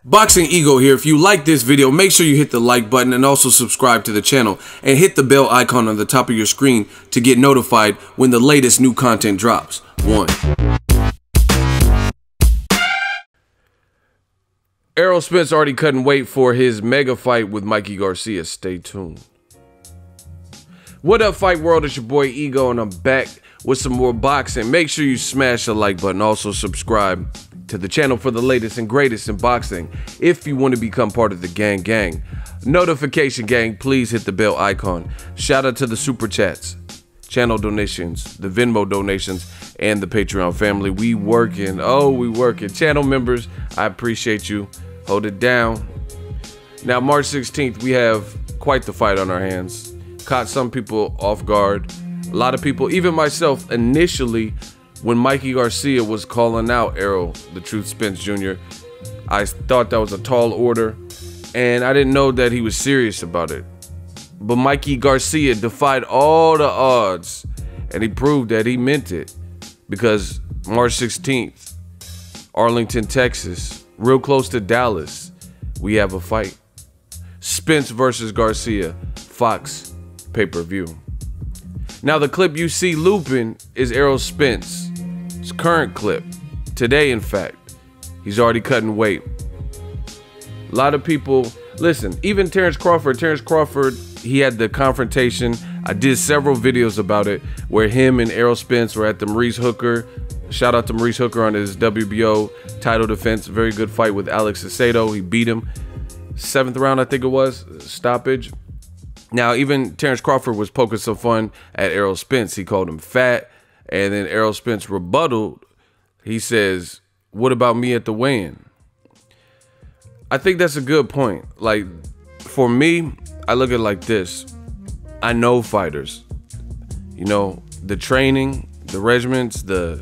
Boxingego here. If you like this video, make sure you hit the like button and also subscribe to the channel and hit the bell icon on the top of your screen to get notified when the latest new content drops. 1. Errol Spence already cutting weight for his mega fight with Mikey Garcia. Stay tuned. What up, fight world? It's your boy Ego, and I'm back with some more boxing. Make sure you smash the like button. Also subscribe to the channel for the latest and greatest in boxing. If you want to become part of the gang, notification gang, please hit the bell icon. Shout out to the super chats, channel donations, the Venmo donations, and the Patreon family. We working. Channel members, I appreciate you. Hold it down. Now, March 16th, we have quite the fight on our hands. Caught some people off guard. A lot of people, even myself, initially, when Mikey Garcia was calling out Errol, the Truth Spence Jr., I thought that was a tall order, and I didn't know that he was serious about it. But Mikey Garcia defied all the odds, and he proved that he meant it. Because March 16th, Arlington, Texas, real close to Dallas, we have a fight. Spence versus Garcia, Fox pay-per-view. Now, the clip you see looping is Errol Spence's current clip. Today, in fact, he's already cutting weight. A lot of people, listen, even Terrence Crawford, he had the confrontation. I did several videos about it where him and Errol Spence were at the Maurice Hooker. Shout out to Maurice Hooker on his WBO title defense. Very good fight with Alex Acedo. He beat him. 7th round, I think it was, stoppage. Now, even Terrence Crawford was poking some fun at Errol Spence. He called him fat. And then Errol Spence rebutted. He says, what about me at the weigh-in? I think that's a good point. Like, for me, I look at it like this. I know fighters. You know, the training, the regimens, the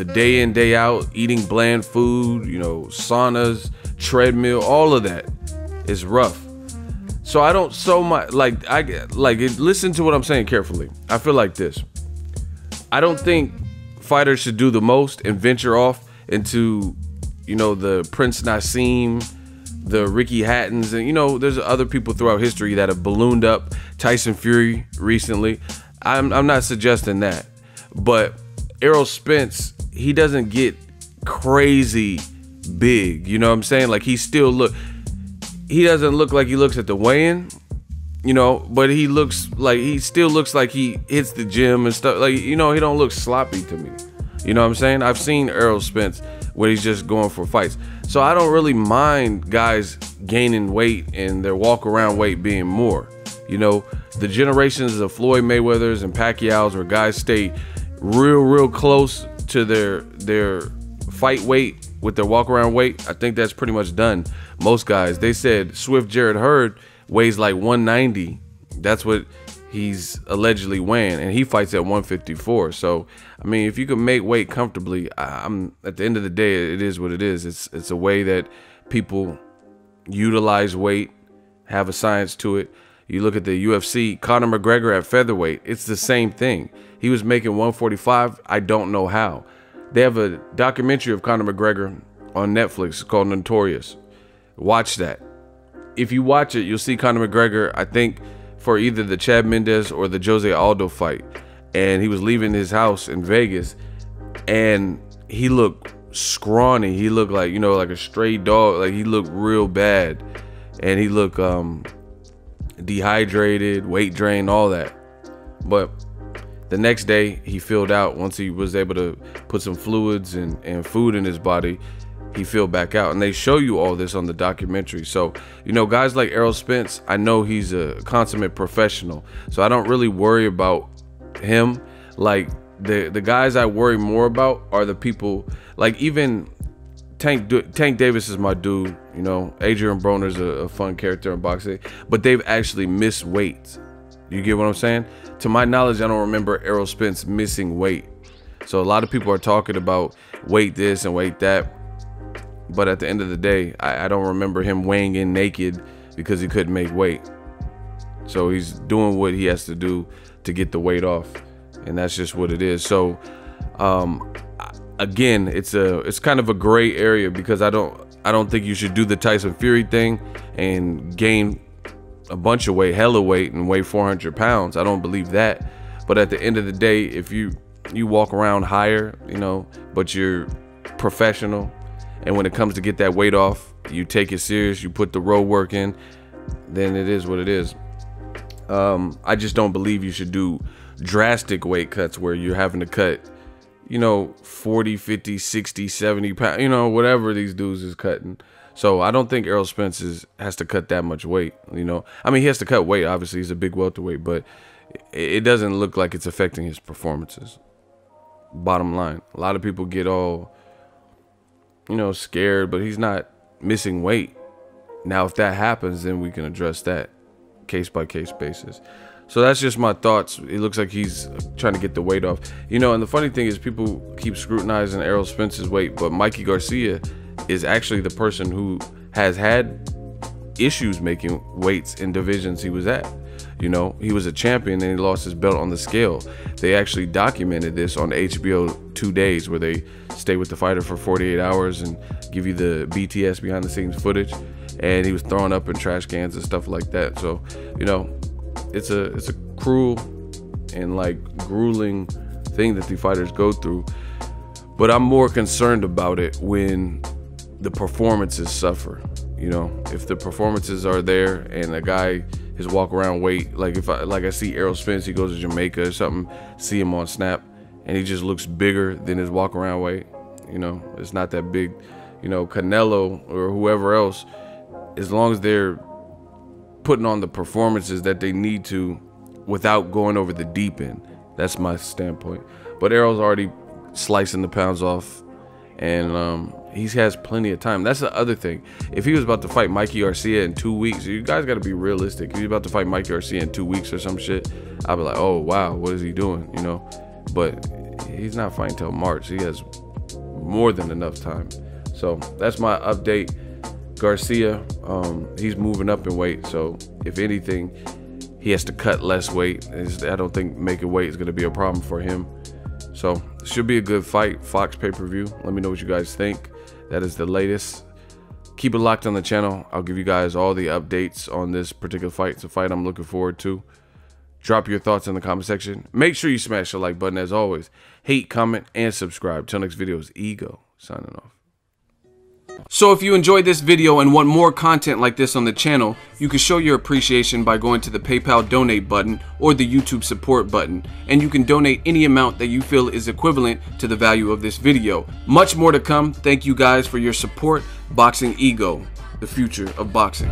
day in, day out, eating bland food, you know, saunas, treadmill, all of that is rough. So I don't so much, listen to what I'm saying carefully. I feel like this. I don't think fighters should do the most and venture off into, you know, the Prince Nassim, the Ricky Hattons, and, you know, there's other people throughout history that have ballooned up. Tyson Fury recently. I'm not suggesting that. But Errol Spence, he doesn't get crazy big. You know what I'm saying? Like, he doesn't look like he looks at the weigh-in. You know, but he still looks like he hits the gym and stuff. Like, you know, he don't look sloppy to me. You know what I'm saying? I've seen Errol Spence when he's just going for fights. So I don't really mind guys gaining weight and their walk around weight being more. You know, the generations of Floyd Mayweathers and Pacquiao's where guys stay real close to their fight weight with their walk around weight. I think that's pretty much done. Most guys, they said Swift Jared Hurd weighs like 190. That's what he's allegedly weighing, and he fights at 154. So, I mean, if you can make weight comfortably, I'm at the end of the day, it is what it is. It's a way that people utilize weight, have a science to it. You look at the UFC, Conor McGregor at featherweight, it's the same thing. He was making 145. I don't know how. They have a documentary of Conor McGregor on Netflix called Notorious. Watch that. If you watch it, you'll see Conor McGregor, I think, for either the Chad Mendes or the Jose Aldo fight. And he was leaving his house in Vegas, and he looked scrawny. He looked like, you know, like a stray dog. Like, he looked real bad. And he looked dehydrated, weight drain, all that. But the next day, he filled out. Once he was able to put some fluids and food in his body, he filled back out. And they show you all this on the documentary. So, you know, guys like Errol Spence, I know he's a consummate professional, so I don't really worry about him. Like, the guys I worry more about are the people, like, even Tank Davis is my dude. You know, Adrian Broner's a fun character in boxing, but they've actually missed weight. You get what I'm saying? To my knowledge, I don't remember Errol Spence missing weight. So a lot of people are talking about weight this and weight that. But at the end of the day, I don't remember him weighing in naked because he couldn't make weight. So he's doing what he has to do to get the weight off. And that's just what it is. So, again, it's kind of a gray area because I don't, I don't think you should do the Tyson Fury thing and gain a bunch of weight, hella weight, and weigh 400 pounds. I don't believe that. But at the end of the day, if you walk around higher, you know, but you're professional, and when it comes to get that weight off, you take it serious, you put the road work in, then it is what it is. I just don't believe you should do drastic weight cuts where you're having to cut, you know, 40, 50, 60, 70 pounds, you know, whatever these dudes is cutting. So I don't think Errol Spence has to cut that much weight, you know. I mean, he has to cut weight. Obviously, he's a big welterweight, but it doesn't look like it's affecting his performances. Bottom line, a lot of people get all, you know, scared, but he's not missing weight. Now, if that happens, then we can address that case by case basis. So that's just my thoughts. It looks like he's trying to get the weight off, you know. And the funny thing is, people keep scrutinizing Errol Spence's weight, but Mikey Garcia is actually the person who has had issues making weights in divisions he was at. You know, he was a champion and he lost his belt on the scale. They actually documented this on HBO 2 days, where they stay with the fighter for 48 hours and give you the BTS, behind the scenes footage. And he was throwing up in trash cans and stuff like that. So, you know, it's a cruel and like grueling thing that the fighters go through. But I'm more concerned about it when the performances suffer. You know, if the performances are there and a guy, his walk around weight, like if I see Errol Spence, he goes to Jamaica or something, see him on Snap, and he just looks bigger than his walk around weight. You know, it's not that big. You know, Canelo or whoever else, as long as they're putting on the performances that they need to without going over the deep end. That's my standpoint. But Errol's already slicing the pounds off, and he has plenty of time. That's the other thing. If he was about to fight Mikey Garcia in 2 weeks, you guys got to be realistic. If he's about to fight Mikey Garcia in 2 weeks or some shit, I'd be like, oh, wow, what is he doing? You know, but he's not fighting till March. He has more than enough time. So that's my update. Garcia, he's moving up in weight. So if anything, he has to cut less weight. I don't think making weight is going to be a problem for him. So it should be a good fight. Fox pay-per-view. Let me know what you guys think. That is the latest. Keep it locked on the channel. I'll give you guys all the updates on this particular fight. It's a fight I'm looking forward to. Drop your thoughts in the comment section. Make sure you smash the like button as always. Hate, comment, and subscribe. Till next video is Ego signing off. So if you enjoyed this video and want more content like this on the channel, you can show your appreciation by going to the PayPal donate button or the YouTube support button, and you can donate any amount that you feel is equivalent to the value of this video. Much more to come. Thank you guys for your support. Boxingego, the future of boxing.